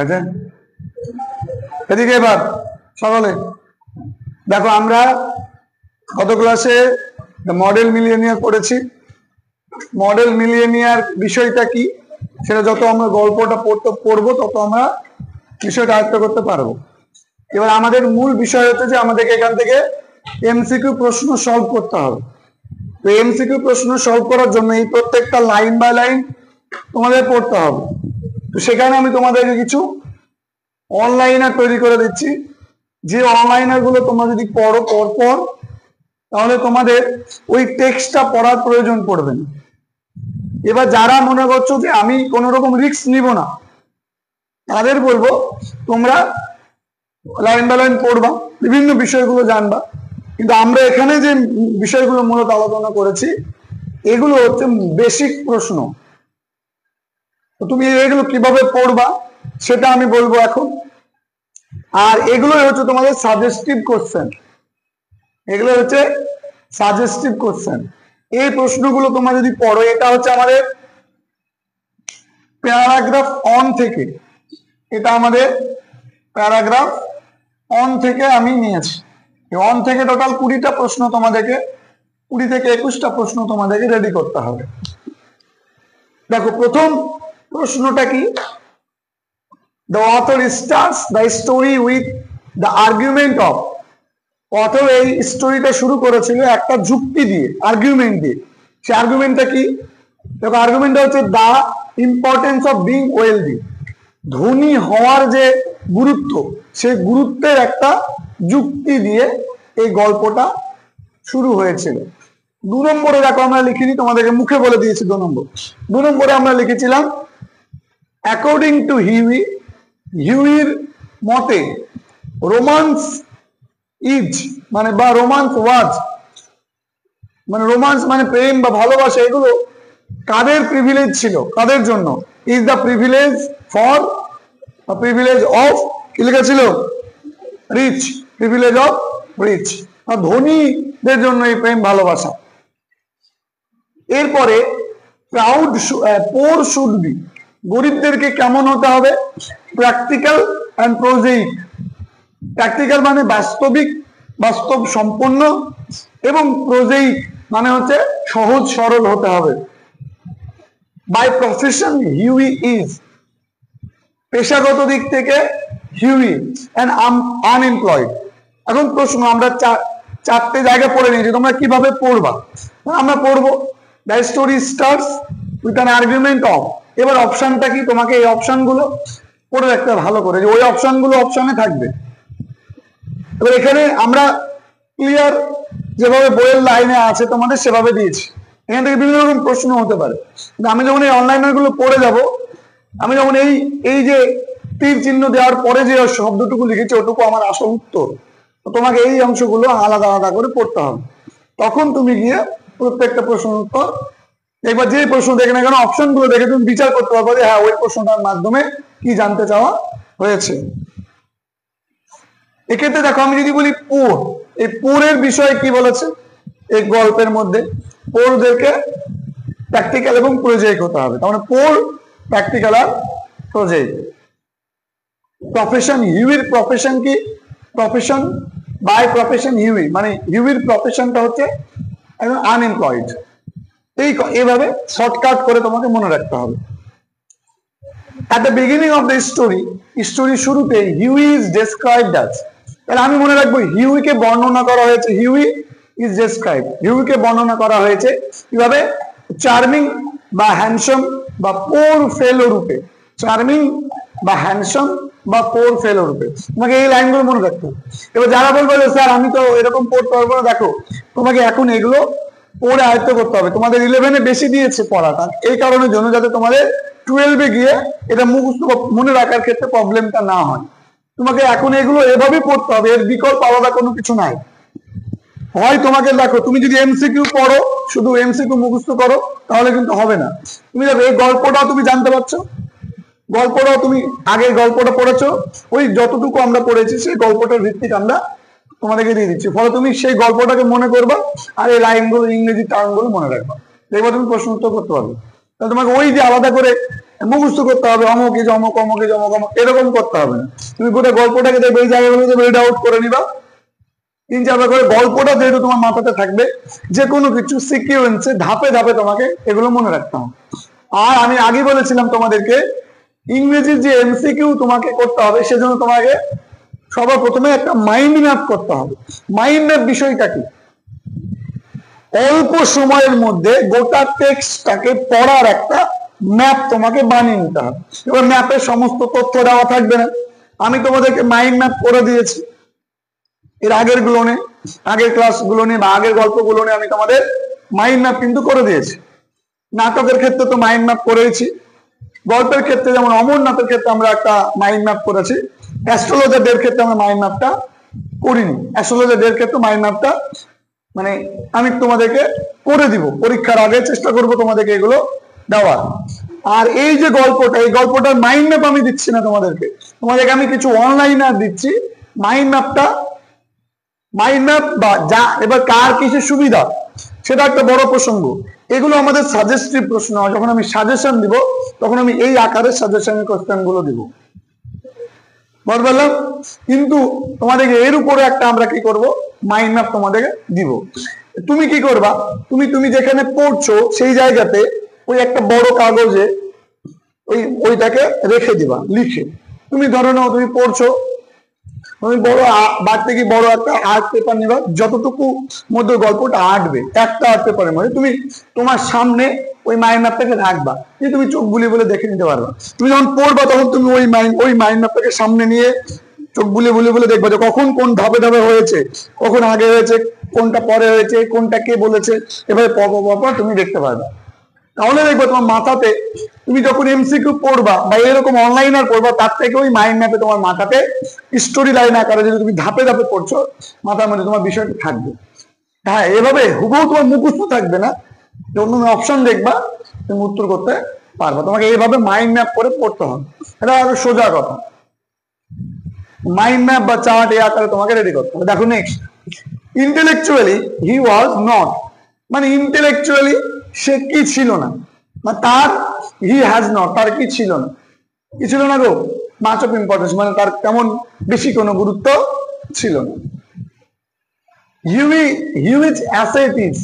আচ্ছা, এদিকে এবার সকলে দেখো, আমরা গত ক্লাসে মডেল মিলিয়নিয়ার পড়েছি। মডেল মিলিয়নিয়ার বিষয়টা কি সেটা যত আমরা গল্পটা পড়বো তত আমরা বিষয়টা আয়ত্ত করতে পারবো। এবার আমাদের মূল বিষয় হচ্ছে যে আমাদেরকে এখান থেকে এমসিকিউ প্রশ্ন সলভ করতে হবে। তো এমসিকিউ প্রশ্ন সলভ করার জন্য এই প্রত্যেকটা লাইন বাই লাইন তোমাদের পড়তে হবে। তো সেখানে আমি তোমাদেরকে কিছু অনলাইনার তৈরি করে দিচ্ছি, যে অনলাইনার গুলো তোমরা যদি পড়ো পর তাহলে তোমাদের ওই টেক্সটটা পড়ার প্রয়োজন পড়বে না। এবার যারা মনে করছো যে আমি কোনো রকম রিস্ক নিব না, তাদের বলবো তোমরা লাইন বাই লাইন পড়বা, বিভিন্ন বিষয়গুলো জানবা। কিন্তু আমরা এখানে যে বিষয়গুলো মূলত আলোচনা করেছি এগুলো হচ্ছে বেসিক প্রশ্ন। তো তুমি এগুলো কিভাবে পড়বা সেটা আমি বলবো এখন। আর এগুলো হচ্ছে তোমাদের সাজেস্টিভ কোশ্চেন, এগুলো হচ্ছে সাজেস্টিভ কোশ্চেন। এই প্রশ্নগুলো তোমরা যদি পড়ো, এটা হচ্ছে আমাদের প্যারাগ্রাফ অন থেকে, এটা আমাদের প্যারাগ্রাফ অন থেকে আমি নিয়েছি। অন থেকে টোটাল 20টা প্রশ্ন তোমাদেরকে, 20 থেকে 21টা প্রশ্ন তোমাদেরকে রেডি করতে হবে। দেখো প্রথম প্রশ্নটা কি, the author starts the story with the argument of, author এই স্টোরিটা শুরু করেছিল একটা যুক্তি দিয়ে, আর্গুমেন্ট দিয়ে। সে আর্গুমেন্টটা কি, দেখো আর্গুমেন্টটা হচ্ছে দা ইম্পর্টেন্স অফ বিং ওয়েলদি, ধনী হওয়ার যে গুরুত্ব, সেই গুরুত্বের একটা যুক্তি দিয়ে এই গল্পটা শুরু হয়েছিল। 2 নম্বরে দেখো আমরা লিখিনি, তোমাদেরকে মুখে বলে দিয়েছি। 2 নম্বরে আমরা লিখেছিলাম অ্যাকর্ডিং টু হিউই, হিউইর মতে রোমান্স ইজ মানে বা রোমান্স ওয়াজ মানে রোমান্স মানে প্রেম বা ভালোবাসা, এগুলো কাদের প্রিভিলেজ ছিল, কাদের জন্য? Is the privilege for privilege of, কি লেখা ছিল? রিচ, প্রিভিলেজ অফ রিচ, ধনীদের জন্য এই প্রেম ভালোবাসা। এরপরে প্রাউড পোর শুড বি, গরিবদেরকে কেমন হতে হবে? প্র্যাকটিক্যাল অ্যান্ড প্রোজেইক, প্র্যাকটিক্যাল মানে বাস্তবিক, বাস্তব সম্পন্ন, এবং প্রোজেইক মানে হচ্ছে সহজ সরল হতে হবে। বাই প্রফেশন হিউই ইজ, পেশাগত দিক থেকে হিউই অ্যান্ড আনএমপ্লয়েড। এখন প্রশ্ন, আমরা 4টে জায়গা পড়ে নিয়েছি, তোমরা কিভাবে পড়বা? আমরা পড়বো the story starts with an argument of. এবার অপশনটা কি, তোমাকে এই অপশনগুলো পড়ে রাখতে ভালো করে, যে ওই অপশনগুলো অপশনে থাকবে। এবার এখানে আমরা ক্লিয়ার যেভাবে বইয়ের লাইনে আছে তোমাদের সেভাবে দিয়েছি। এখান থেকে বিভিন্ন রকম প্রশ্ন হতে পারে। আমি যখন এই অনলাইনার গুলো পড়ে যাব, আমি যখন এই যে তীর চিহ্ন দেওয়ার পরে যে শব্দটুকু লিখেছি ওটুকু আমার আসল উত্তর, তোমাকে এই অংশগুলো আলাদা আলাদা করে পড়তে হবে। তখন তুমি গিয়ে প্রত্যেকটা প্রশ্নের উত্তর একবার যে প্রশ্ন দেখে না কেন অপশন গুলো দেখে তুমি বিচার করতে পারবে যে হ্যাঁ ওই প্রশ্নটার মাধ্যমে কি জানতে চাওয়া হয়েছে। এক্ষেত্রে দেখো আমি যদি বলি পোর, এই পোরের বিষয়ে কি বলেছে এই গল্পের মধ্যে? পোরদেরকে প্র্যাকটিক্যাল এবং প্রোজেইক হতে হবে। তার মানে পোর, প্র্যাকটিক্যাল আর প্রোজেইক। প্রফেশন, হিউইর প্রফেশন কি? প্রফেশন বাই প্রফেশন হিউই মানে হিউইর প্রফেশনটা হচ্ছে একদম আনএমপ্লয়েড। এইভাবে শর্টকাট করে তোমাকে মনে রাখতে হবে। At the beginning of the story, story শুরুতে হিউই ইজ ডেসক্রাইবড অ্যাজ, তাহলে আমি মনে রাখবো হিউইকে বর্ণনা করা হয়েছে, হিউই ইজ ডেসক্রাইবড, হিউইকে বর্ণনা করা হয়েছে কিভাবে? চার্মিং বা হ্যান্ডসাম বা পোর ফেলো রূপে, চার্মিং বা হ্যান্ডসাম বা পোর ফেলো রূপে। তোমাকে এই লাইনগুলো মনে রাখতে হবে। এবার যারা বলবো যে স্যার আমি তো এরকম পড়তে পারবো না, দেখো তোমাকে এখন এগুলো পড়ে আয়ত্ত করতে হবে। তোমাদের 11-এ বেশি দিয়েছে পড়াটা এই কারণের জন্য, যাতে তোমাদের 12-এ গিয়ে এটা মুখস্থ মনে রাখার ক্ষেত্রে প্রবলেমটা না হয়। তোমাকে এখন এগুলো এভাবেই পড়তে হবে, এর বিকল্প আলাদা কোনো কিছু নাই। হয় তোমাকে দেখো, তুমি যদি এমসিকিউ পড়ো, শুধু এমসিকিউ মুখস্থ করো, তাহলে কিন্তু হবে না। তুমি দেখো এই গল্পটাও তুমি জানতে পারছো, গল্পটাও তুমি আগে গল্পটা পড়েছো, ওই যতটুকু আমরা পড়েছি সেই গল্পটার ভিত্তিক আমরা তোমাদেরকে দিয়ে দিচ্ছি। ফলে তুমি সেই গল্পটাকে মনে করবা আর এই লাইনগুলো, ইংরেজি টার্মগুলো মনে রাখবা, এবার তুমি প্রশ্ন উত্তর করতে পারবে। তাহলে তোমাকে ওই যে আলাদা করে মুখস্থ করতে হবে, অমুক ইজ অমুক, অমুক ইজ অমুক, অমুক, এরকম করতে হবে না। তুমি গোটা গল্পটাকে দেখবে এই জায়গাগুলোতে রিড আউট করে নিবা, 3-4 করে। গল্পটা যেহেতু তোমার মাথাতে থাকবে, যে কোনো কিছু সিকিউয়েন্সে ধাপে ধাপে তোমাকে এগুলো মনে রাখতে হবে। আর আমি আগে বলেছিলাম তোমাদেরকে, ইংরেজির যে এমসিকিউ তোমাকে করতে হবে, সেজন্য তোমাকে সবার প্রথমে একটা মাইন্ড ম্যাপ করতে হবে। মাইন্ড ম্যাপ বিষয়টা কি? অল্প সময়ের মধ্যে গোটা টেক্সটটাকে পড়ার একটা ম্যাপ তোমাকে বানিয়ে নিতে হবে। এবার ম্যাপের সমস্ত তথ্য দেওয়া থাকবে না, আমি তোমাদেরকে মাইন্ড ম্যাপ করে দিয়েছি। এর আগের ক্লাসগুলো নিয়ে বা আগের গল্পগুলো নিয়ে আমি তোমাদের মাইন্ড ম্যাপ কিন্তু করে দিয়েছি। নাটকের ক্ষেত্রে তো মাইন্ড ম্যাপ করেছি, গল্পের ক্ষেত্রে যেমন অমরনাথের ক্ষেত্রে আমরা একটা মাইন্ড ম্যাপ করেছি, অ্যাস্ট্রোলজারদের ক্ষেত্রে আমরা মাইন্ড ম্যাপটা করিনি। অ্যাস্ট্রোলজারদের ক্ষেত্রে মাইন্ড ম্যাপটা মানে আমি তোমাদেরকে করে দিব, পরীক্ষার আগে চেষ্টা করব তোমাদেরকে এগুলো দেওয়ার। আর এই যে গল্পটা, এই গল্পটার মাইন্ড ম্যাপ আমি দিচ্ছি না তোমাদেরকে আমি কিছু অনলাইনে দিচ্ছি। মাইন্ড ম্যাপ বা যা, এবার কার কিসের সুবিধা সেটা একটা বড় প্রসঙ্গ। এগুলো আমাদের সাজেস্টিভ প্রশ্ন হয়, যখন আমি সাজেশন দিব তখন আমি এই আকারে সাজেশনের কোশ্চেন গুলো দিব, বললাম। কিন্তু তোমাদেরকে এর উপরে একটা আমরা কি করব, মাইন্ড ম্যাপ তোমাদেরকে দিব। তুমি কি করবা, তুমি যেখানে পড়ছো সেই জায়গাতে ওই একটা বড় কাগজে ওইটাকে রেখে দিবা লিখে। তুমি ধরো নাও তুমি পড়ছো, তুমি বড় বাড়তে কি বড় একটা আর্ট পেপার নিবা, যতটুকু মধ্যে গল্পটা আঁটবে একটা আর্ট পেপারের মধ্যে তুমি তোমার সামনে ওই মাইন্ড ম্যাপটাকে রাখবা, যে তুমি চোখ বুলিয়ে বলে দেখে নিতে পারবা। তুমি যখন পড়বা তখন তুমি ওই মাইন্ড ম্যাপটাকে সামনে নিয়ে চোখ বুলিয়ে বলে দেখবা যে কখন কোন ধাপে ধাপে হয়েছে, কখন আগে হয়েছে, কোনটা পরে হয়েছে, কোনটা কে বলেছে, এভাবে পর তুমি দেখতে পারবা। তাহলে দেখবো তোমার মাথাতে, তুমি যখন এমসিকিউ পড়বা বা এরকম অনলাইনার পড়বা, তার থেকে ওই মাইন্ড ম্যাপে তোমার মাথাতে স্টোরি লাইন আকারে যদি তুমি ধাপে ধাপে পড়ছো, মাথার মধ্যে তোমার বিষয়টা থাকবে। হ্যাঁ, এভাবে হুবহু তোমার মুখস্থ থাকবে না, যখন তুমি অপশন দেখবা তুমি উত্তর করতে পারবা। তোমাকে এইভাবে মাইন্ড ম্যাপ করে পড়তে হবে, এটা আরো সোজা কথা। মাইন্ড ম্যাপ বা চার্ট এই আকারে তোমাকে রেডি করতে হবে। দেখো next, intellectually he was not, মানে ইন্টেলেকচুয়ালি সে কি ছিল না, মানে তার হি হ্যাজ নট, তার কি ছিল না, কি ছিল না গো, মাচ অফ ইম্পর্টেন্স, মানে তার তেমন বেশি কোনো গুরুত্ব ছিল না। হিউইজ অ্যাসেট ইজ,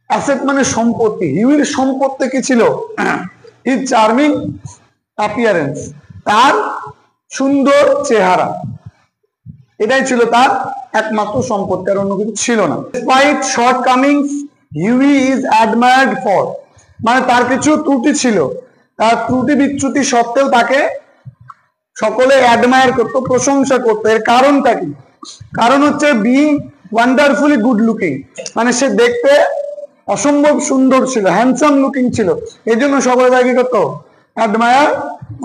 অ্যাসেট মানে সম্পত্তি, হিউইর সম্পত্তি কি ছিল, হিজ চার্মিং অ্যাপিয়ারেন্স, তার সুন্দর চেহারা, এটাই ছিল তার একমাত্র সম্পত্তি, আর অন্য কিছু ছিল না। Despite short Cummins Huey is admired for, মানে তার কিছু ত্রুটি ছিল, তার ত্রুটি বিচ্যুতি সত্ত্বেও তাকে সকলে অ্যাডমায়ার করতো, প্রশংসা করতো। এর কারণটা কি? কারণ হচ্ছে বিং ওয়ান্ডারফুলি গুড লুকিং, মানে সে দেখতে অসম্ভব সুন্দর ছিল, হ্যান্ডসাম লুকিং ছিল, এই জন্য সকলে তাকে কি করতো, অ্যাডমায়ার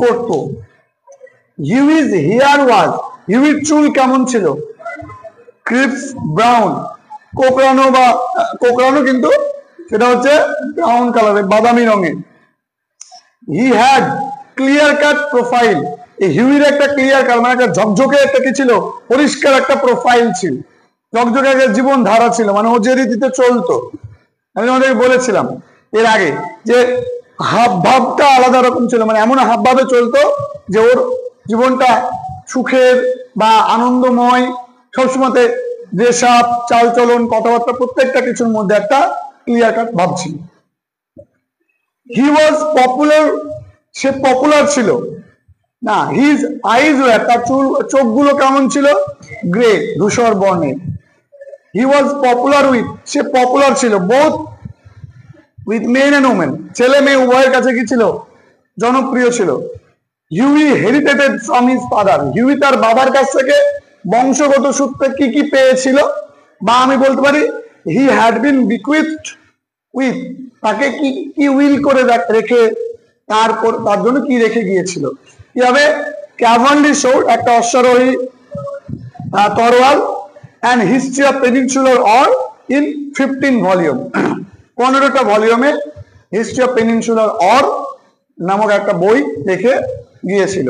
করতো। হিউইজ হেয়ার ওয়াজ, হিউইর চুল কেমন ছিল, ক্রিপস ব্রাউন, কোকড়ানো বা কোকড়ানো, কিন্তু সেটা হচ্ছে ব্রাউন কালারের, বাদামি রঙের। He had clear cut profile, এই হিউইর একটা ক্লিয়ার কাট মানে একটা ঝকঝকে একটা কি ছিল, পরিষ্কার একটা প্রোফাইল ছিল, ঝকঝকে একটা জীবন ধারা ছিল, মানে ও যে রীতিতে চলতো। আমি তোমাদেরকে বলেছিলাম এর আগে যে হাব ভাবটা আলাদা রকম ছিল, মানে এমন হাব ভাবে চলতো যে ওর জীবনটা সুখের বা আনন্দময়, সবসময় ড্রেস আপ, চালচলন, কথাবার্তা, প্রত্যেকটা কিছুর মধ্যে একটা ক্লিয়ার কাট ভাব ছিল। হি ওয়াজ পপুলার, সে পপুলার ছিল না। হিজ আইজ ওয়্যার, তার চোখগুলো কেমন ছিল, গ্রে, ধূসর বর্ণের। হি ওয়াজ পপুলার উইথ, সে পপুলার ছিল, both with men and women, ছেলে মেয়ে উভয়ের কাছে কি ছিল, জনপ্রিয় ছিল। Huey inherited from his father, Huey তার বাবার কাছ থেকে বংশগত সূত্রে কি কি পেয়েছিল, বা আমি বলতে পারি হি হ্যাড বিন বিকুইথড উইথ, তাকে কি কি উইল করে রেখে, তার জন্য কি রেখে গিয়েছিল, কি হবে, ক্যাভালরি সোর্ড, একটা অশ্বারোহী তরোয়াল, and history of peninsular war in 15 volume, 15টা ভলিউমে হিস্ট্রি অফ পেনিনসুলার অর নামক একটা বই রেখে গিয়েছিল।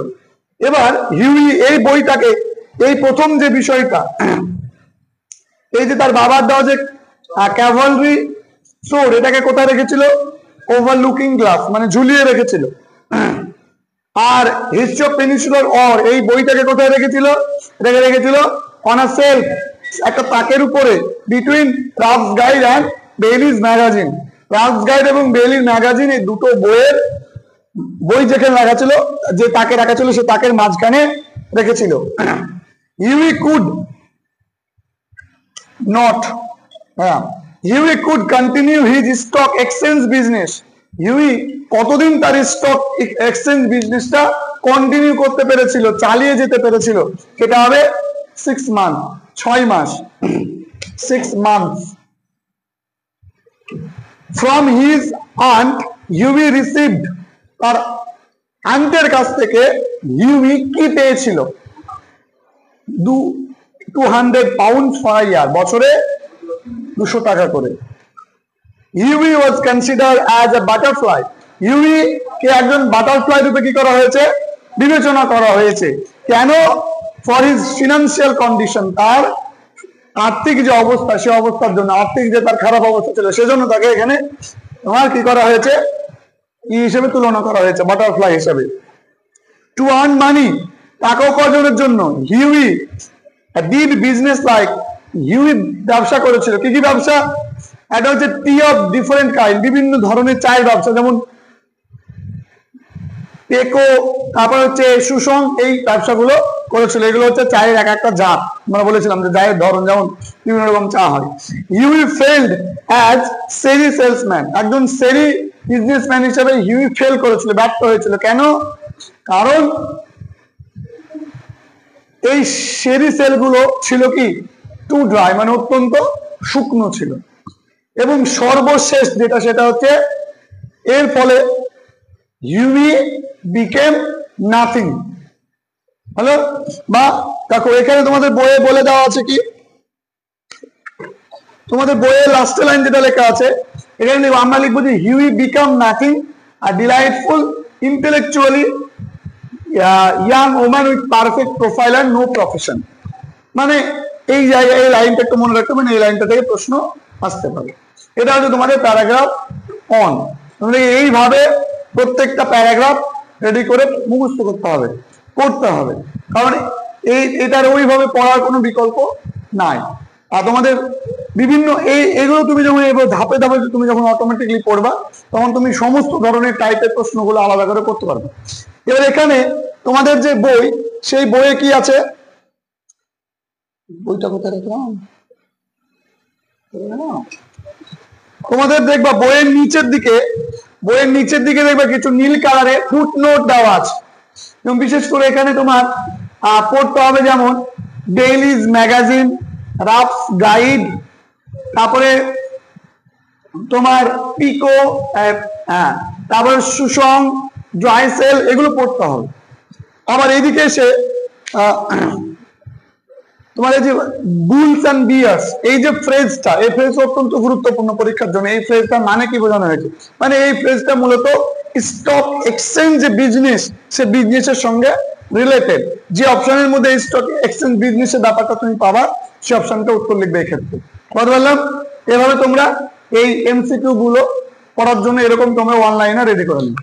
এবার হিউই এই বইটাকে, এই প্রথম যে বিষয়টা, এই যে তার বাবার দেওয়া যে ক্যাভালরি সোর্ড, এটাকে কোথায় রেখেছিল, ওভারলুকিং গ্লাস, মানে ঝুলিয়ে রেখেছিল। আর হিস্ট্রি অফ পেনিনসুলার অর এই বইটাকে কোথায় রেখেছিল? এটাকে রেখেছিল অন আ সেলফ, একটা তাকের উপরে, between crafts guide and Bailey's magazine. Crafts guide এবং বেইলিজ ম্যাগাজিন এই দুটো বই যেখানে রাখা ছিল, যে তাকে রাখা ছিল, সে তাকের মাঝখানে রেখেছিল। Huey could not, Huey could continue his stock exchange business. Huey কতদিন তার স্টক এক্সচেঞ্জ বিজনেসটা কন্টিনিউ করতে পেরেছিল, চালিয়ে যেতে পেরেছিল? সেটা হবে 6 মান্থ, 6 মাস, 6 months. From his aunt Huey received, তার আন্টের কাছ থেকে হিউই কি পেয়েছিল? 200 পাউন্ড ফর আ ইয়ার, বছরে 200 টাকা করে। Huey was considered as a butterfly, Huey কে একজন বাটারফ্লাই রূপে কি করা হয়েছে? বিবেচনা করা হয়েছে। কেন? ফর হিজ ফিনান্সিয়াল কন্ডিশন, তার আর্থিক যে অবস্থা, সে অবস্থার জন্য, আর্থিক যে তার খারাপ অবস্থা ছিল, সেজন্য তাকে এখানে তোমার কি করা হয়েছে? কি হিসেবে তুলনা করা হয়েছে? বাটারফ্লাই হিসেবে। টু আর্ন মানি, টাকা উপার্জনের জন্য। Huey did business like, Huey ব্যবসা করেছিল। কি কি ব্যবসা? এটা হচ্ছে টি অফ ডিফারেন্ট কাইন্ড, বিভিন্ন ধরনের চায়ের ব্যবসা, যেমন টেকো, তারপর হচ্ছে সুসং, এই ব্যবসাগুলো করেছিল। এগুলো হচ্ছে চায়ের এক একটা জাত, আমরা বলেছিলাম যে চায়ের ধরন, যেমন বিভিন্ন রকম চা হয়। হিউই ফেলড অ্যাজ সেরি সেলসম্যান, একজন সেরি বিজনেসম্যান হিসেবে হিউই ফেল করেছিল, ব্যর্থ হয়েছিল। কেন? কারণ এই সেরি সেলগুলো ছিল কি? টু ড্রাই, মানে অত্যন্ত শুকনো ছিল। এবং সর্বশেষ যেটা, সেটা হচ্ছে এর ফলে হিউই বিকেম নাথিং। হলো? বা দেখো এখানে তোমাদের বইয়ে বলে দেওয়া আছে কি, তোমাদের বইয়ে লাস্ট লাইন যেটা লেখা আছে, এখানে আমরা লিখবো যে হিউই বিকাম নাথিং, আর delightful intellectually young woman with perfect profile and no profession. মানে এই জায়গায় এই লাইনটা একটু মনে রাখতে, মানে এই লাইনটা থেকে প্রশ্ন আসতে পারে। এটা হচ্ছে তোমাদের প্যারাগ্রাফ অন। তোমাদের এইভাবে প্রত্যেকটা প্যারাগ্রাফ রেডি করে মুখস্থ করতে হবে, কারণ এটার ওইভাবে পড়ার কোনো বিকল্প নাই। আর তোমাদের বিভিন্ন এগুলো তুমি যখন ধাপে ধাপে তুমি যখন অটোমেটিকলি পড়বা, তখন তুমি সমস্ত ধরনের টাইপের প্রশ্নগুলো আলাদা করে করতে পারবে। এবার এখানে তোমাদের যে বই, সেই বইয়ে কি আছে? বইটা কোথায় রাখলাম? তোমাদের দেখবা বইয়ের নিচের দিকে দেখবা কিছু নীল কালারে ফুটনোট দেওয়া আছে, এবং বিশেষ করে এখানে তোমার পড়তে হবে, যেমন ডেইলিজ ম্যাগাজিন, রাফস গাইড, তারপরে তোমার পিকো, তারপরে সুসং, ড্রাইসেল, এগুলো পড়তে হবে। আবার এইদিকে এসে তোমার এই যে বুলস এন্ড বিয়ার্স, এই যে ফ্রেজটা, এই ফ্রেজ অত্যন্ত গুরুত্বপূর্ণ পরীক্ষার জন্য। এই ফ্রেজটার মানে কি বোঝানো হয়েছে? মানে এই ফ্রেজটা মূলত স্টক এক্সচেঞ্জ যে বিজনেস, সে বিজনেসের সঙ্গে রিলেটেড। যে অপশনের মধ্যে স্টক এক্সচেঞ্জ বিজনেসের ব্যাপারটা তুমি পাবা, সে অপশনটা উত্তর লিখবে এক্ষেত্রে। বুঝতে পারলাম? এভাবে তোমরা এই এমসিকিউ গুলো পড়ার জন্য এরকম তোমরা অনলাইনে রেডি করে নিবে।